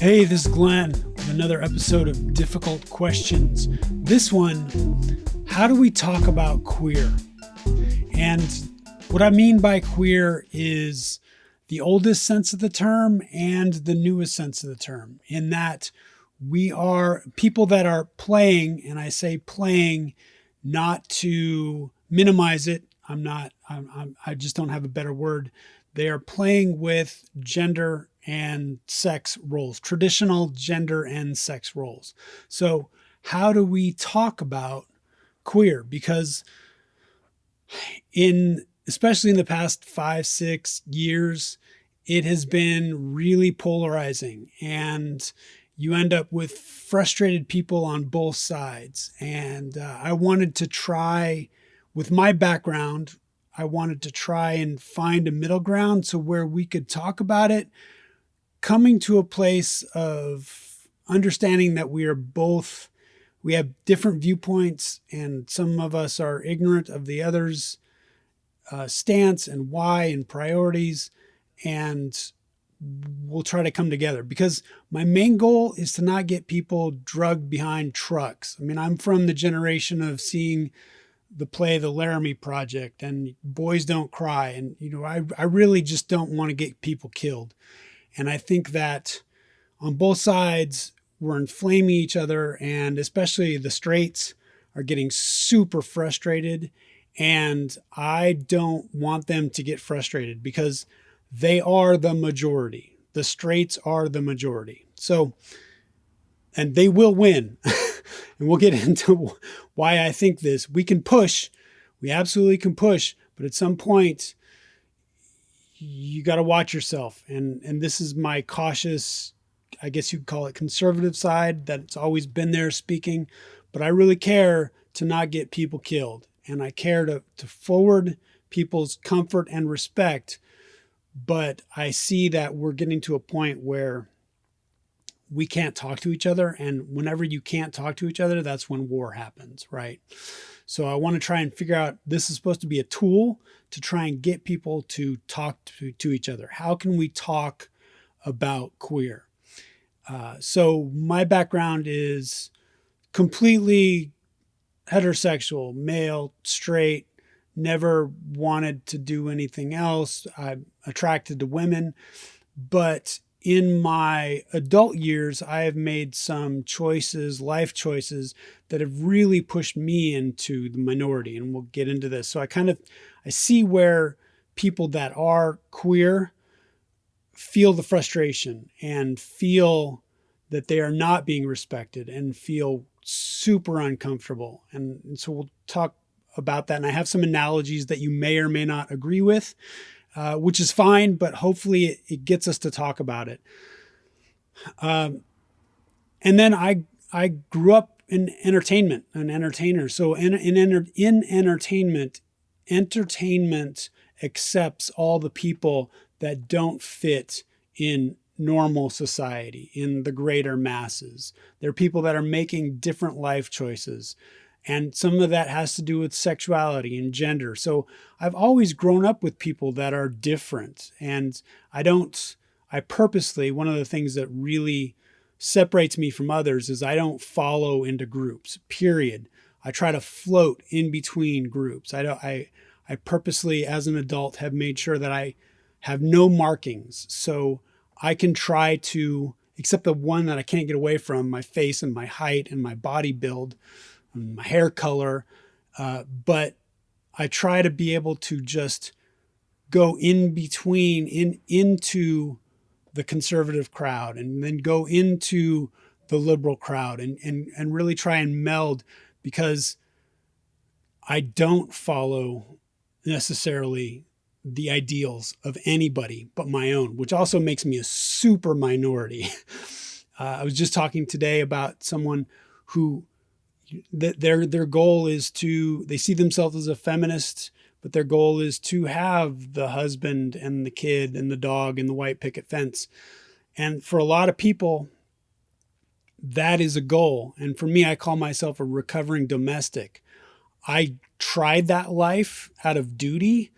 Hey, this is Glenn with another episode of Difficult Questions. This one, how do we talk about queer? And what I mean by queer is the oldest sense of the term and the newest sense of the term, in that we are people that are playing, and I say playing not to minimize it. I just don't have a better word. They are playing with gender and sex roles, traditional gender and sex roles. So how do we talk about queer? Because especially in the past 5-6 years, it has been really polarizing, and you end up with frustrated people on both sides. And I wanted to try, with my background, I wanted to try and find a middle ground so where we could talk about it, coming to a place of understanding that we have different viewpoints, and some of us are ignorant of the other's stance and why and priorities, and we'll try to come together, because my main goal is to not get people drugged behind trucks. I mean, I'm from the generation of seeing the play The Laramie Project and Boys Don't Cry, and I really just don't want to get people killed. And I think that on both sides, we're inflaming each other, and especially the straights are getting super frustrated. And I don't want them to get frustrated, because they are the majority. The straights are the majority. So, and they will win. And we'll get into why I think this. We can push. We absolutely can push. But at some point, you got to watch yourself. And this is my cautious, I guess you'd call it conservative side, that's always been there speaking. But I really care to not get people killed. And I care to forward people's comfort and respect. But I see that we're getting to a point where we can't talk to each other. And whenever you can't talk to each other, that's when war happens, right? So I want to try and figure out, this is supposed to be a tool to try and get people to talk to each other. How can we talk about queer? So my background is completely heterosexual, male, straight, never wanted to do anything else. I'm attracted to women. But in my adult years, I have made some choices, life choices, that have really pushed me into the minority. And we'll get into this. So I see where people that are queer feel the frustration and feel that they are not being respected and feel super uncomfortable. And so we'll talk about that. And I have some analogies that you may or may not agree with, which is fine, but hopefully it gets us to talk about it. And then I grew up in entertainment, an entertainer. So in entertainment, entertainment accepts all the people that don't fit in normal society, in the greater masses. There are people that are making different life choices. And some of that has to do with sexuality and gender. So I've always grown up with people that are different. And I purposely, one of the things that really separates me from others is I don't follow into groups, period. I try to float in between groups. I purposely, as an adult, have made sure that I have no markings. So I can try to, except the one that I can't get away from, my face and my height and my body build, my hair color, but I try to be able to just go in between, into the conservative crowd, and then go into the liberal crowd, and really try and meld, because I don't follow necessarily the ideals of anybody but my own, which also makes me a super minority. I was just talking today about someone who their goal is they see themselves as a feminist, but their goal is to have the husband and the kid and the dog and the white picket fence. And for a lot of people, that is a goal. And for me, I call myself a recovering domestic. I tried that life out of duty,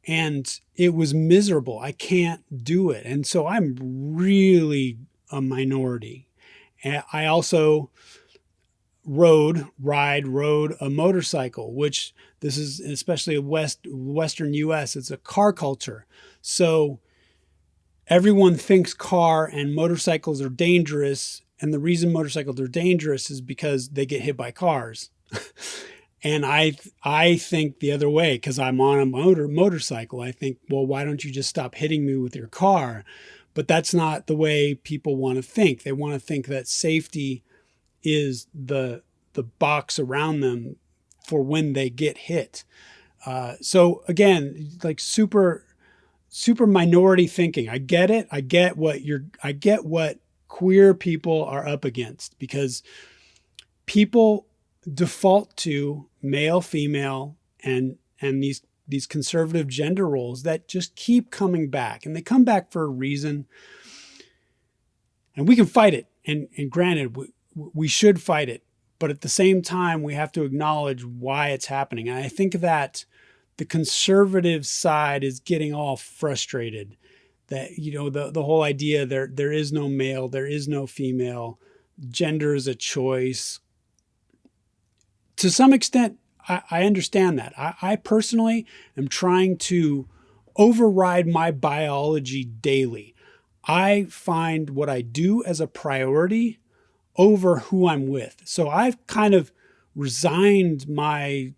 and it was miserable. I can't do it. And so I'm really a minority. And I also rode a motorcycle, which this is especially Western US, it's a car culture. So everyone thinks car and motorcycles are dangerous. And the reason motorcycles are dangerous is because they get hit by cars. And I think the other way, because I'm on a motorcycle. I think, well, why don't you just stop hitting me with your car? But that's not the way people want to think. They want to think that safety is the box around them for when they get hit. So again, like super minority thinking. I get it. I get what queer people are up against, because people default to male, female, and these conservative gender roles that just keep coming back, and they come back for a reason. And we can fight it. And granted, we should fight it. But at the same time, we have to acknowledge why it's happening. And I think that the conservative side is getting all frustrated that, the whole idea there is no male, there is no female, gender is a choice. To some extent, I understand that. I personally am trying to override my biology daily. I find what I do as a priority over who I'm with. So I've kind of resigned my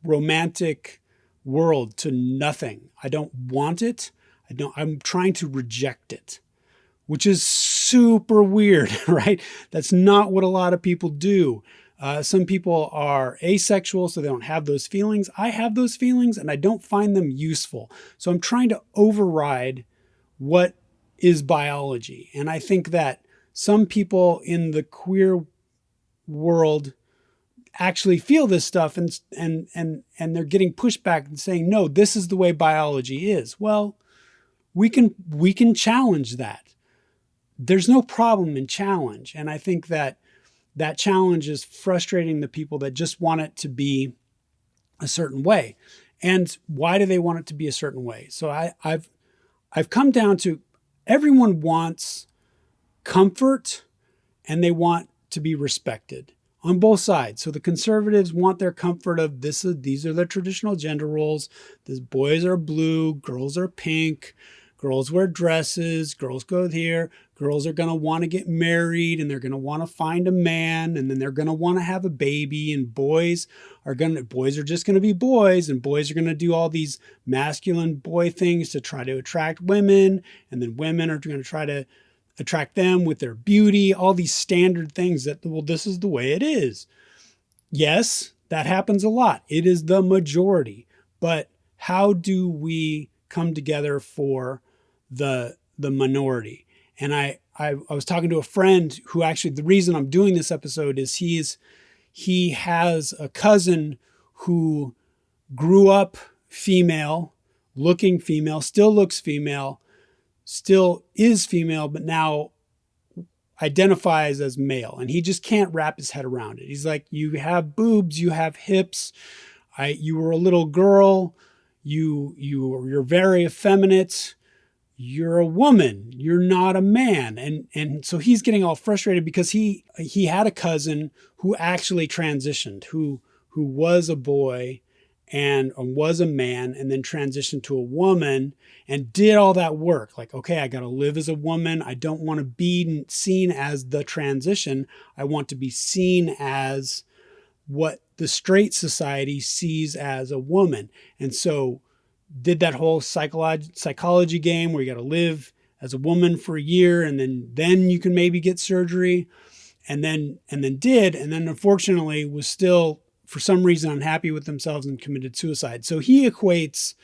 romantic world to nothing. I don't want it. I'm trying to reject it, which is super weird, right? That's not what a lot of people do. Some people are asexual, so they don't have those feelings. I have those feelings and I don't find them useful. So I'm trying to override what is biology. And I think that some people in the queer world actually feel this stuff and they're getting pushback and saying, no, this is the way biology is. Well, we can challenge that. There's no problem in challenge. And I think that challenge is frustrating the people that just want it to be a certain way. And why do they want it to be a certain way? So I've come down to, everyone wants comfort and they want to be respected on both sides. So the conservatives want their comfort of these are the traditional gender roles. Boys are blue, girls are pink, girls wear dresses, girls go here, girls are going to want to get married and they're going to want to find a man, and then they're going to want to have a baby, and boys are just going to be boys, and boys are going to do all these masculine boy things to try to attract women, and then women are going to try to attract them with their beauty, all these standard things that, well, this is the way it is. Yes, that happens a lot. It is the majority. But how do we come together for the minority? And I was talking to a friend who, actually, the reason I'm doing this episode is he has a cousin who grew up female, looking female, still looks female, still is female, but now identifies as male. And he just can't wrap his head around it. He's like, you have boobs, you have hips. You were a little girl. You're very effeminate. You're a woman. You're not a man. And so he's getting all frustrated because he had a cousin who actually transitioned, who was a boy and was a man, and then transitioned to a woman and did all that work. Like, okay, I got to live as a woman. I don't want to be seen as the transition. I want to be seen as what the straight society sees as a woman. And so did that whole psychology game where you got to live as a woman for a year, and then you can maybe get surgery, and then unfortunately was still, for some reason, unhappy with themselves and committed suicide. So he equates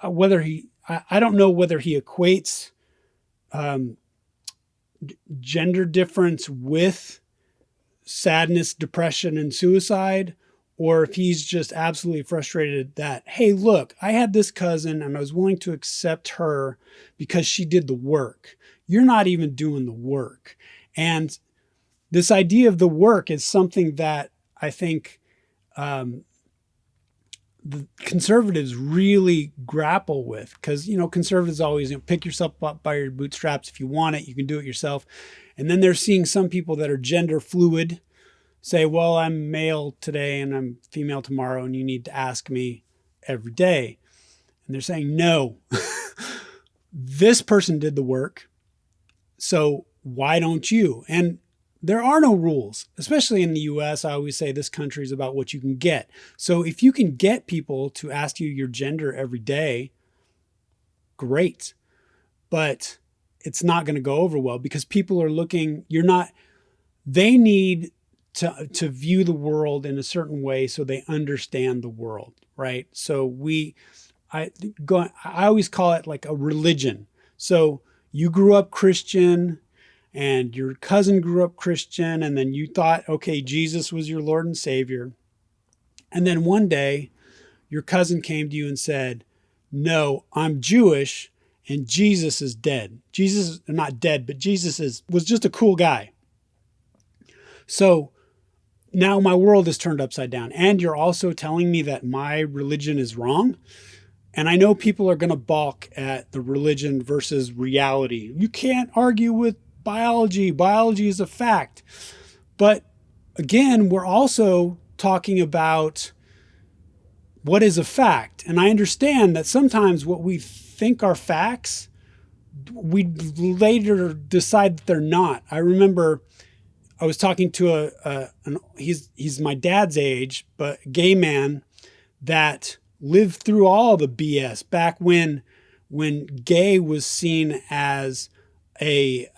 I don't know whether he equates gender difference with sadness, depression, and suicide, or if he's just absolutely frustrated that, hey, look, I had this cousin and I was willing to accept her because she did the work. You're not even doing the work. And this idea of the work is something that I think the conservatives really grapple with, because, conservatives always, pick yourself up by your bootstraps. If you want it, you can do it yourself. And then they're seeing some people that are gender fluid say, well, I'm male today and I'm female tomorrow, and you need to ask me every day. And they're saying, no, this person did the work, so why don't you? And there are no rules, especially in the US. I always say this country is about what you can get. So if you can get people to ask you your gender every day, great. But it's not going to go over well, because people are looking, they need to view the world in a certain way so they understand the world, right? So I always call it like a religion. So you grew up Christian, and your cousin grew up Christian, and then you thought, okay, Jesus was your Lord and Savior. And then one day your cousin came to you and said, no, I'm Jewish and Jesus is dead. Jesus is not dead, but Jesus was just a cool guy. So now my world is turned upside down. And you're also telling me that my religion is wrong. And I know people are going to balk at the religion versus reality. You can't argue with biology. Biology is a fact. But again, we're also talking about what is a fact. And I understand that sometimes what we think are facts, we later decide that they're not. I remember I was talking to he's my dad's age, but a gay man that lived through all the BS back when gay was seen as a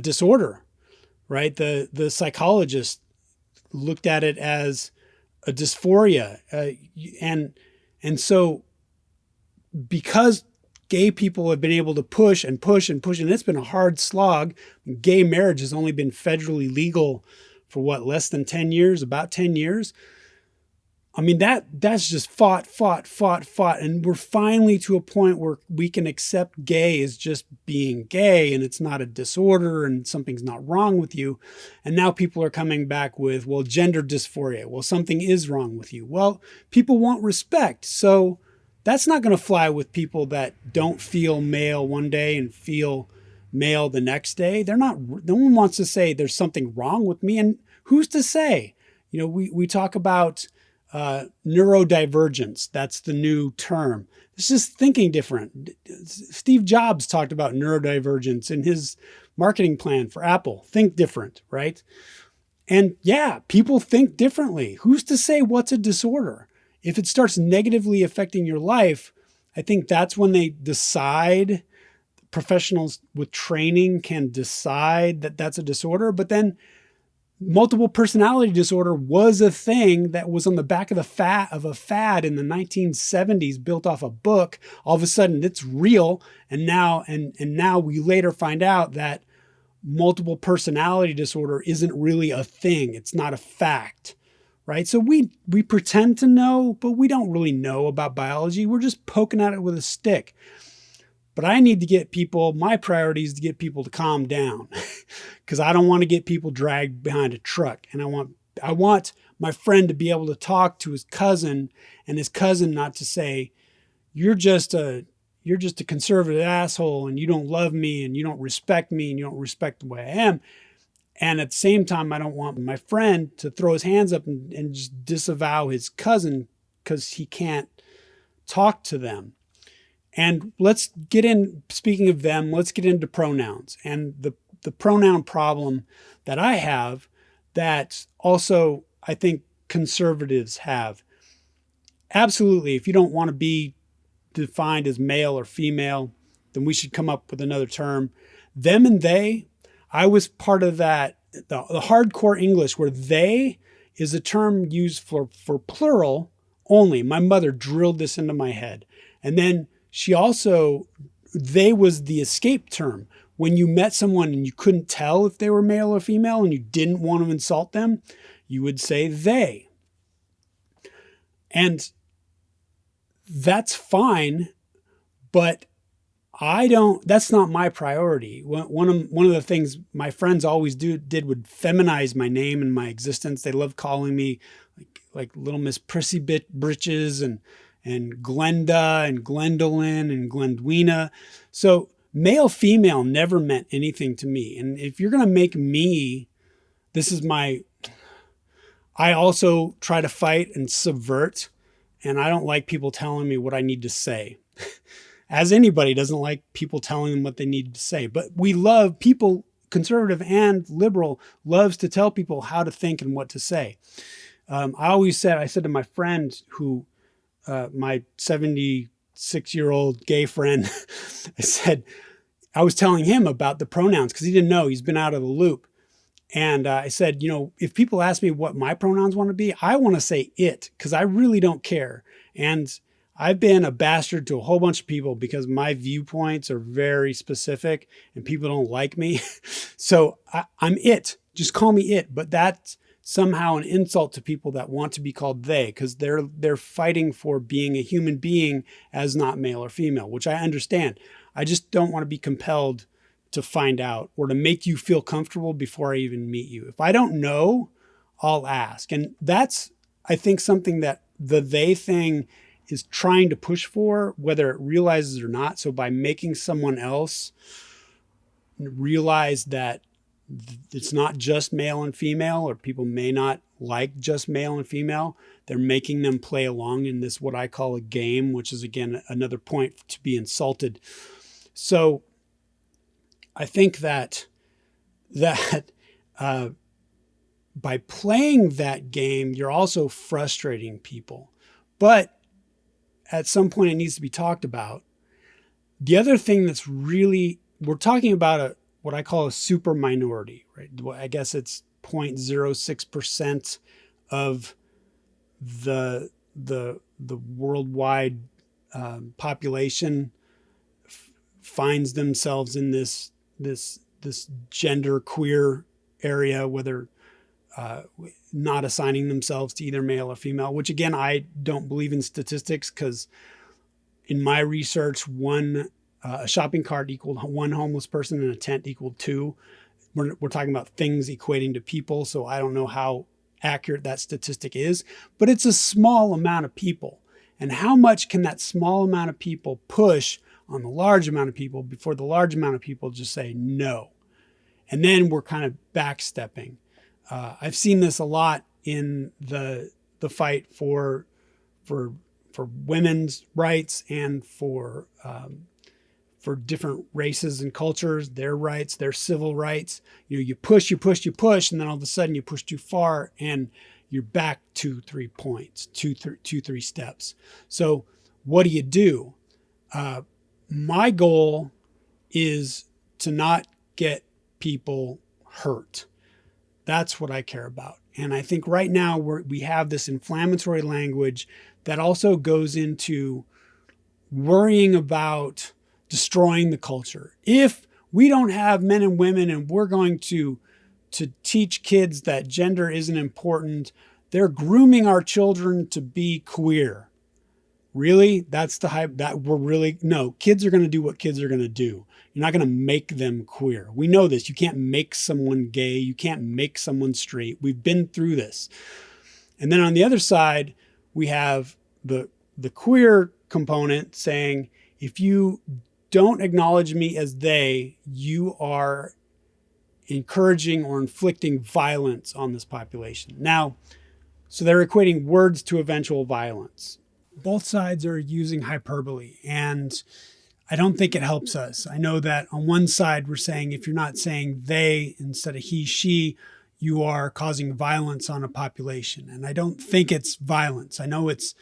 disorder, right? The psychologist looked at it as a dysphoria, and so because gay people have been able to push and push and push, and it's been a hard slog. Gay marriage has only been federally legal for less than 10 years, about 10 years. I mean, that's just fought. And we're finally to a point where we can accept gay as just being gay, and it's not a disorder and something's not wrong with you. And now people are coming back with, well, gender dysphoria. Well, something is wrong with you. Well, people want respect. So that's not going to fly with people that don't feel male one day and feel male the next day. No one wants to say there's something wrong with me. And who's to say? We talk about neurodivergence. That's the new term. It's just thinking different. Steve Jobs talked about neurodivergence in his marketing plan for Apple. Think different, right? And yeah, people think differently. Who's to say what's a disorder? If it starts negatively affecting your life, I think that's when they decide, professionals with training can decide that that's a disorder. But then multiple personality disorder was a thing that was on the back of a fad in the 1970s, built off a book. All of a sudden it's real. And now we later find out that multiple personality disorder isn't really a thing. It's not a fact, right? So we pretend to know, but we don't really know about biology. We're just poking at it with a stick. But I need to get people, my priority is to get people to calm down, because I don't want to get people dragged behind a truck. And I want my friend to be able to talk to his cousin, and his cousin not to say, you're just a conservative asshole, and you don't love me, and you don't respect me, and you don't respect the way I am. And at the same time, I don't want my friend to throw his hands up and just disavow his cousin because he can't talk to them. And let's get in, speaking of them, let's get into pronouns and the pronoun problem that I have, that also I think conservatives have. Absolutely, if you don't want to be defined as male or female, then we should come up with another term. Them and they, I was part of that, the hardcore English, where they is a term used for plural only. My mother drilled this into my head. And then they was the escape term. When you met someone and you couldn't tell if they were male or female and you didn't want to insult them, you would say they. And that's fine, but That's not my priority. One of the things my friends always did would feminize my name and my existence. They love calling me like Little Miss Prissy Britches and Glenda and Gwendolyn and Glendwina. So male, female never meant anything to me. And if you're going to make me, this is my, I also try to fight and subvert, and I don't like people telling me what I need to say. As anybody doesn't like people telling them what they need to say. But we love people, conservative and liberal, loves to tell people how to think and what to say. I said to my friend who, my 76-year-old gay friend, I was telling him about the pronouns because he didn't know, he's been out of the loop. And I said, if people ask me what my pronouns want to be, I want to say it because I really don't care. And I've been a bastard to a whole bunch of people because my viewpoints are very specific and people don't like me. So I'm it. Just call me it. But that's somehow an insult to people that want to be called they, because they're fighting for being a human being as not male or female, which I understand. I just don't want to be compelled to find out or to make you feel comfortable before I even meet you. If I don't know, I'll ask. And that's, I think, something that the they thing is trying to push for, whether it realizes it or not. So by making someone else realize that it's not just male and female, or people may not like just male and female, they're making them play along in this, what I call a game, which is, again, another point to be insulted. So I think that by playing that game, you're also frustrating people. But at some point, it needs to be talked about. The other thing that's really, we're talking about what I call a super minority, right? I guess it's 0.06% of the worldwide population finds themselves in this gender queer area, whether not assigning themselves to either male or female, which, again, I don't believe in statistics because in my research, a shopping cart equaled one homeless person and a tent equaled two. We're talking about things equating to people, so I don't know how accurate that statistic is, but it's a small amount of people. And how much can that small amount of people push on the large amount of people before the large amount of people just say no? And then we're kind of backstepping. I've seen this a lot in the fight for women's rights and for different races and cultures, their rights, their civil rights. You push, and then all of a sudden you push too far and you're back 2-3 points, 2-3 steps. So what do? My goal is to not get people hurt. That's what I care about. And I think right now we have this inflammatory language that also goes into worrying about destroying the culture. If we don't have men and women and we're going to teach kids that gender isn't important, they're grooming our children to be queer. Really? That's the hype that no, kids are going to do what kids are going to do. You're not going to make them queer. We know this. You can't make someone gay. You can't make someone straight. We've been through this. And then on the other side, we have the queer component saying, if you don't acknowledge me as they, you are encouraging or inflicting violence on this population. Now, so they're equating words to eventual violence. Both sides are using hyperbole, and I don't think it helps us. I know that on one side, we're saying if you're not saying they instead of he, she, you are causing violence on a population. And I don't think it's violence. I know it's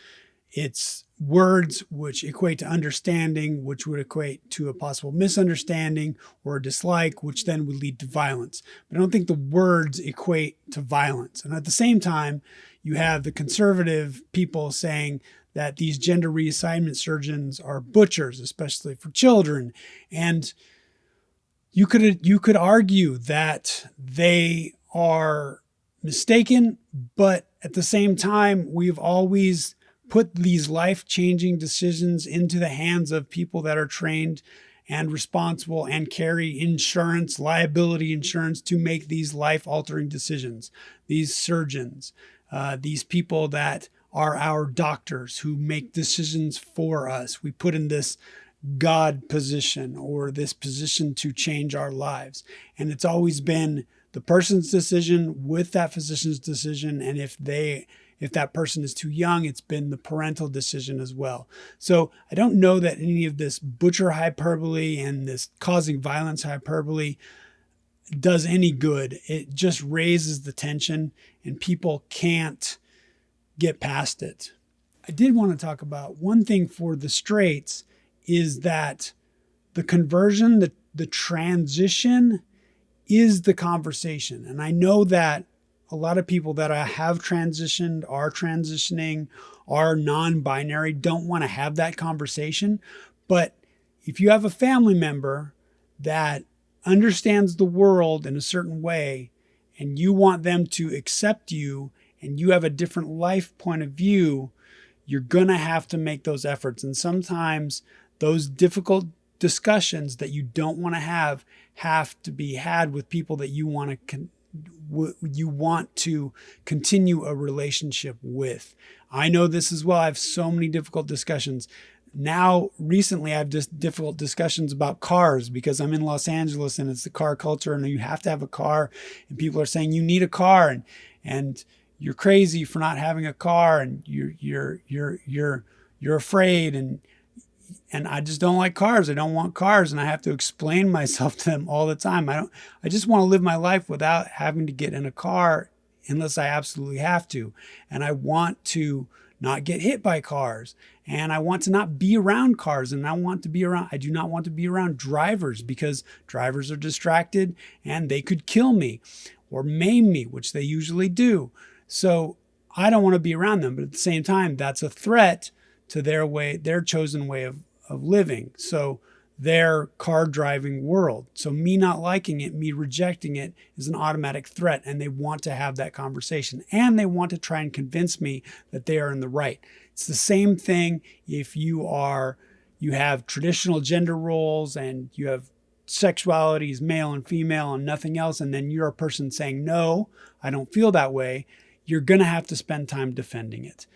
words which equate to understanding, which would equate to a possible misunderstanding or a dislike, which then would lead to violence. But I don't think the words equate to violence. And at the same time, you have the conservative people saying that these gender reassignment surgeons are butchers, especially for children. And you could argue that they are mistaken, but at the same time, we've always put these life-changing decisions into the hands of people that are trained and responsible and carry insurance, liability insurance, to make these life-altering decisions. These surgeons, these people that are our doctors who make decisions for us. We put in this God position or this position to change our lives. And it's always been the person's decision with that physician's decision. And if that person is too young, it's been the parental decision as well. So I don't know that any of this butcher hyperbole and this causing violence hyperbole does any good. It just raises the tension and people can't get past it. I did want to talk about one thing for the straights is that the conversion, the transition is the conversation. And I know that a lot of people that have transitioned, are transitioning, are non-binary, don't want to have that conversation. But if you have a family member that understands the world in a certain way and you want them to accept you and you have a different life point of view, you're going to have to make those efforts. And sometimes those difficult discussions that you don't want to have to be had with people that you want to continue a relationship with. I know this as well. I have so many difficult discussions. Now, recently, I have just difficult discussions about cars because I'm in Los Angeles and it's the car culture and you have to have a car. And people are saying you need a car and you're crazy for not having a car and you're afraid and I just don't like cars. I don't want cars. And I have to explain myself to them all the time. I just want to live my life without having to get in a car unless I absolutely have to. And I want to not get hit by cars. And I want to not be around cars. And I do not want to be around drivers because drivers are distracted and they could kill me or maim me, which they usually do. So I don't want to be around them. But at the same time, that's a threat to their chosen way of living. So their car driving world. So me not liking it, me rejecting it is an automatic threat. And they want to have that conversation and they want to try and convince me that they are in the right. It's the same thing if you have traditional gender roles and you have sexuality is male and female and nothing else. And then you're a person saying, no, I don't feel that way. You're going to have to spend time defending it.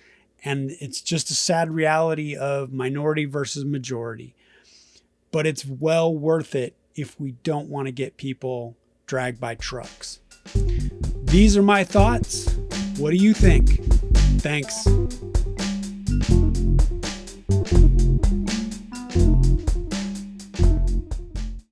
And it's just a sad reality of minority versus majority. But it's well worth it if we don't want to get people dragged by trucks. These are my thoughts. What do you think? Thanks.